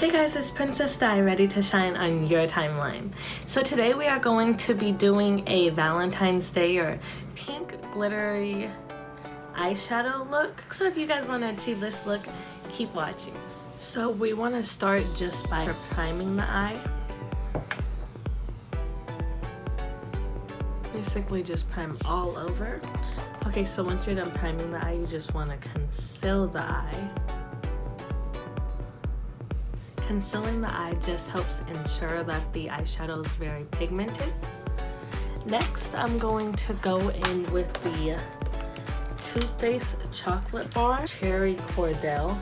Hey guys, it's Princess Di, ready to shine on your timeline. So today we are going to be doing a Valentine's Day or pink glittery eyeshadow look. So if you guys want to achieve this look, keep watching. So we want to start just by priming the eye. Basically just prime all over. Okay, so once you're done priming the eye, you just want to conceal the eye. Concealing the eye just helps ensure that the eyeshadow is very pigmented. Next, I'm going to go in with the Too Faced Chocolate Bar Cherry Cordell.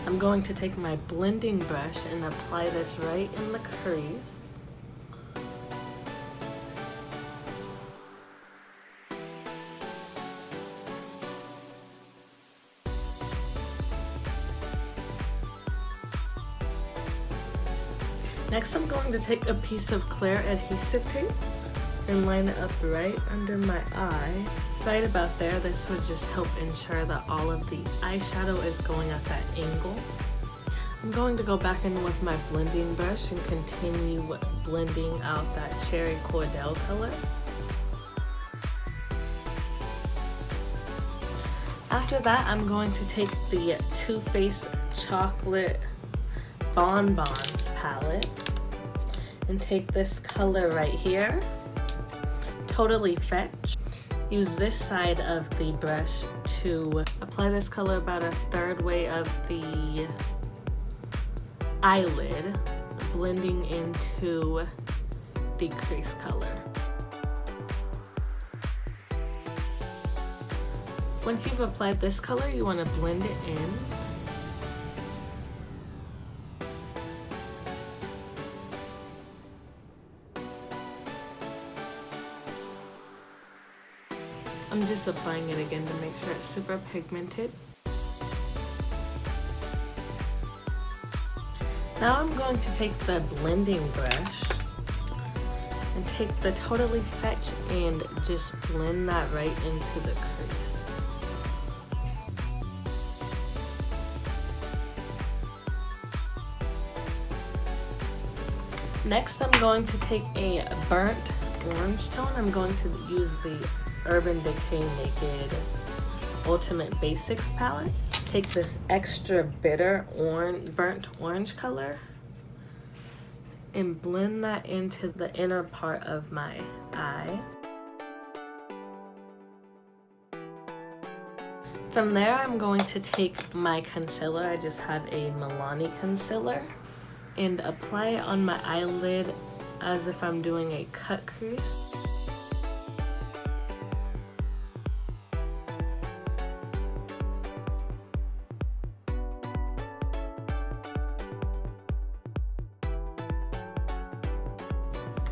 I'm going to take my blending brush and apply this right in the crease. Next, I'm going to take a piece of clear adhesive tape and line it up right under my eye. Right about there, this would just help ensure that all of the eyeshadow is going at that angle. I'm going to go back in with my blending brush and continue blending out that Cherry Cordell color. After that, I'm going to take the Too Faced Chocolate Bonbons palette and take this color right here, Totally Fetch. Use this side of the brush to apply this color about a third way of the eyelid, blending into the crease color. Once you've applied this color, you want to blend it in. I'm just applying it again to make sure it's super pigmented. Now I'm going to take the blending brush and take the Totally Fetch and just blend that right into the crease. Next, I'm going to take a burnt orange tone. I'm going to use the Urban Decay Naked Ultimate Basics palette. Take this extra bitter burnt orange color and blend that into the inner part of my eye. From there, I'm going to take my concealer. I just have a Milani concealer and apply it on my eyelid as if I'm doing a cut crease.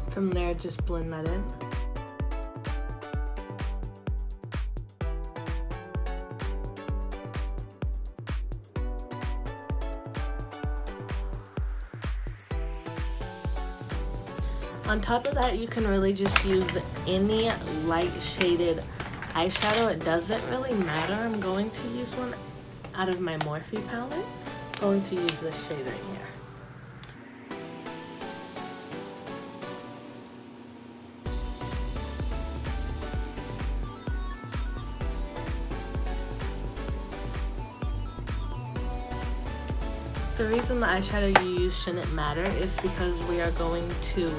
From there, just blend that in. On top of that, you can really just use any light shaded eyeshadow. It doesn't really matter. I'm going to use one out of my Morphe palette. I'm going to use this shade right here. The reason the eyeshadow you use shouldn't matter is because we are going to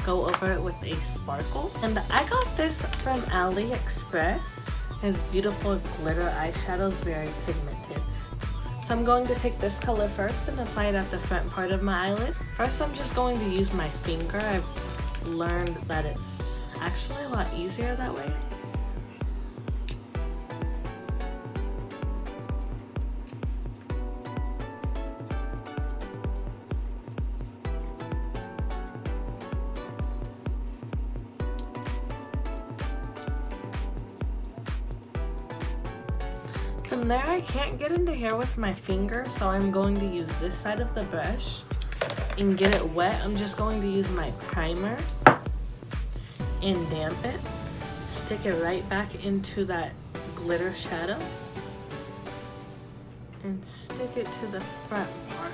go over it with a sparkle. And I got this from AliExpress. It's beautiful glitter eyeshadows, very pigmented. So I'm going to take this color first and apply it at the front part of my eyelid. First, I'm just going to use my finger. I've learned that it's actually a lot easier that way. From there, I can't get into here with my finger, so I'm going to use this side of the brush and get it wet. I'm just going to use my primer and damp it. Stick it right back into that glitter shadow. and stick it to the front part.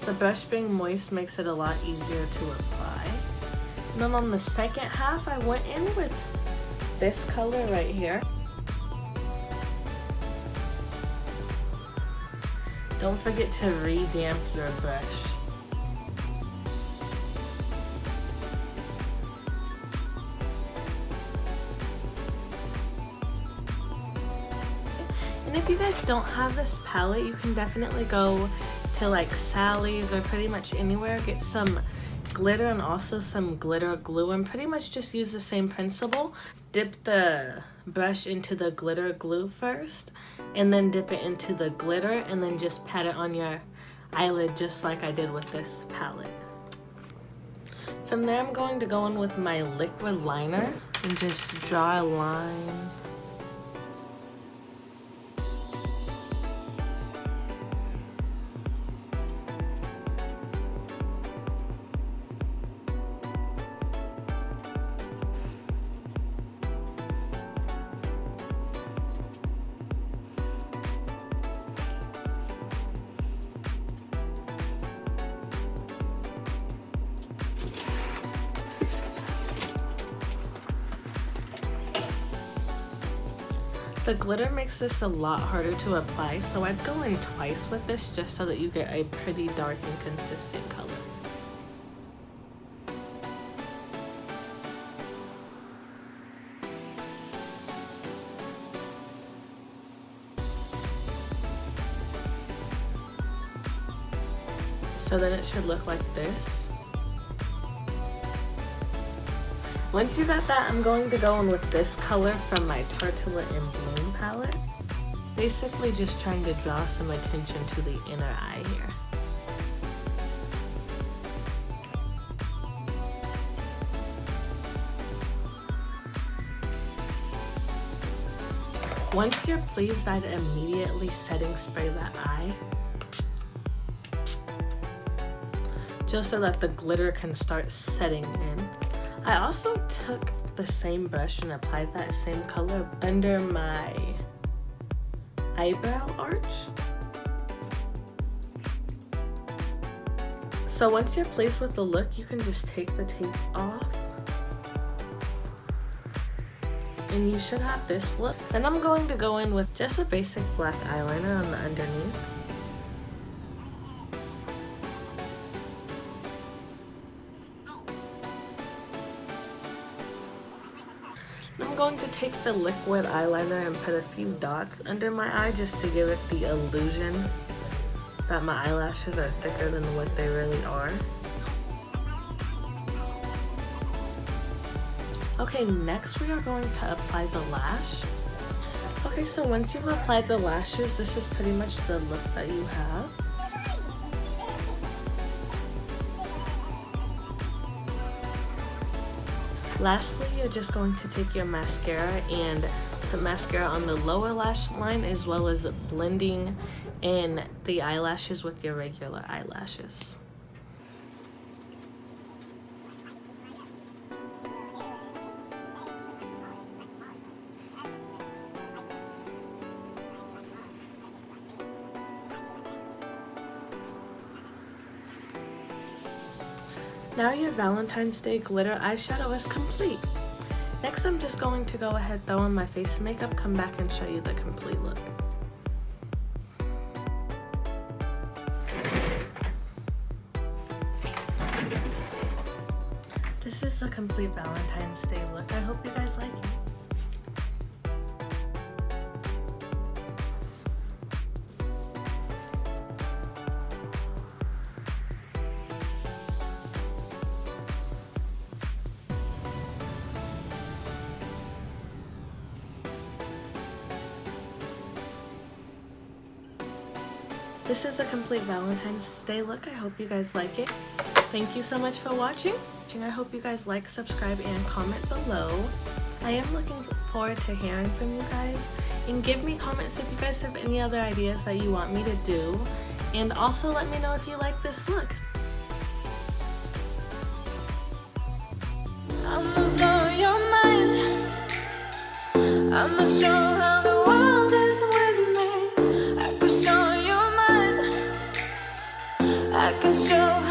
The brush being moist makes it a lot easier to apply. And then on the second half, I went in with this color right here. Don't forget to re-damp your brush. And if you guys don't have this palette, you can definitely go to like Sally's or pretty much anywhere, get some glitter and also some glitter glue, and pretty much just use the same principle. Dip the brush into the glitter glue first, and then dip it into the glitter, and then just pat it on your eyelid just like I did with this palette. From there, I'm going to go in with my liquid liner and just draw a line. The glitter makes this a lot harder to apply, so I'd go in twice with this just so that you get a pretty dark and consistent color. So then it should look like this. Once you got that, I'm going to go in with this color from my Tartelette in Bloom palette. Basically just trying to draw some attention to the inner eye here. Once you're pleased, I'd immediately setting spray that eye, just so that the glitter can start setting in. I also took the same brush and applied that same color under my eyebrow arch. So once you're pleased with the look, you can just take the tape off. And you should have this look. Then I'm going to go in with just a basic black eyeliner on the underneath. I'm going to take the liquid eyeliner and put a few dots under my eye just to give it the illusion that my eyelashes are thicker than what they really are. Okay, next we are going to apply the lash. Okay, so once you've applied the lashes, this is pretty much the look that you have. Lastly, you're just going to take your mascara and put mascara on the lower lash line, as well as blending in the eyelashes with your regular eyelashes. Now your Valentine's Day glitter eyeshadow is complete. Next, I'm just going to go ahead, throw on my face makeup, come back and show you the complete look. This is the complete Valentine's Day look. I hope you guys like it. This is a complete Valentine's Day look. I hope you guys like it. Thank you so much for watching. I hope you guys like, subscribe, and comment below. I am looking forward to hearing from you guys. And give me comments if you guys have any other ideas that you want me to do. And also let me know if you like this look. I'ma blow your mind. I'ma show how can show